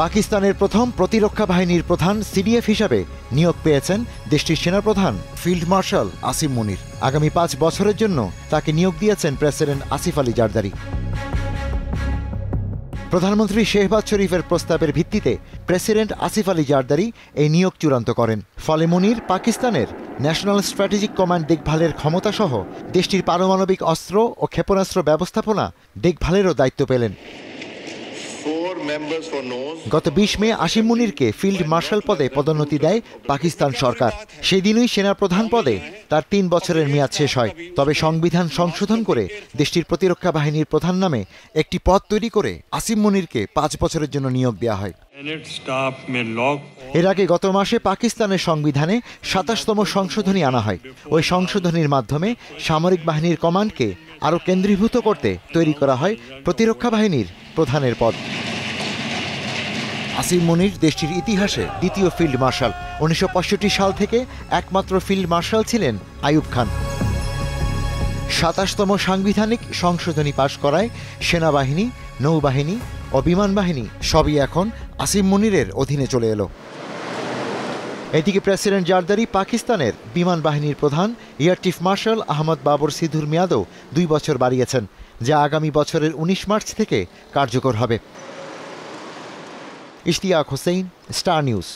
পাকিস্তানের প্রথম প্রতিরক্ষা বাহিনীর প্রধান সিডিএফ হিসাবে নিয়োগ পেয়েছেন দেশটির সেনাপ্রধান ফিল্ড মার্শাল আসিম মুনির। আগামী 5 বছরের জন্য তাকে নিয়োগ দিয়েছেন প্রেসিডেন্ট আসিফ আলী জারদারি। প্রধানমন্ত্রী শেহবাজ শরীফের প্রস্তাবের ভিত্তিতে প্রেসিডেন্ট আসিফ আলী জারদারি এই নিয়োগ চূড়ান্ত করেন। ফলে মুনির পাকিস্তানের ন্যাশনাল স্ট্র্যাটেজিক কমান্ড দেখভালের ক্ষমতাসহ দেশটির পারমাণবিক অস্ত্র ও ক্ষেপণাস্ত্র ব্যবস্থাপনা দেখভালেরও দায়িত্ব পেলেন। গত 20 মে আসিম মুনিরকে ফিল্ড মার্শাল পদে পদোন্নতি দেয় পাকিস্তান সরকার। সেই দিনই সেনাপ্রধান পদে তার 3 বছরের মেয়াদ শেষ হয়। তবে সংবিধান সংশোধন করে দেশটির প্রতিরক্ষা বাহিনীর প্রধান নামে একটি পদ তৈরি করে আসিম মুনিরকে 5 বছরের জন্য নিয়োগ দেওয়া হয়। এর আগে গত মাসে পাকিস্তানের সংবিধানে 27তম সংশোধনী আনা হয়। ওই সংশোধনীর মাধ্যমে সামরিক বাহিনীর কমান্ডকে আরও কেন্দ্রীভূত করতে তৈরি করা হয় প্রতিরক্ষা বাহিনীর প্রধানের পদ। আসিম মুনির দেশটির ইতিহাসে দ্বিতীয় ফিল্ড মার্শাল। 1965 সাল থেকে একমাত্র ফিল্ড মার্শাল ছিলেন আইয়ুব খান। 27তম সাংবিধানিক সংশোধনী পাশ করায় সেনাবাহিনী, নৌবাহিনী ও বিমান বাহিনী সবই এখন আসিম মুনিরের অধীনে চলে এলো। এদিকে প্রেসিডেন্ট জারদারি পাকিস্তানের বিমান বাহিনীর প্রধান air chief marshal Ahmed Babar সিধুর মেয়াদও 2 বছর বাড়িয়েছেন, যা আগামী বছরের 19 মার্চ থেকে কার্যকর হবে। Ishtiaq Hossain, star news.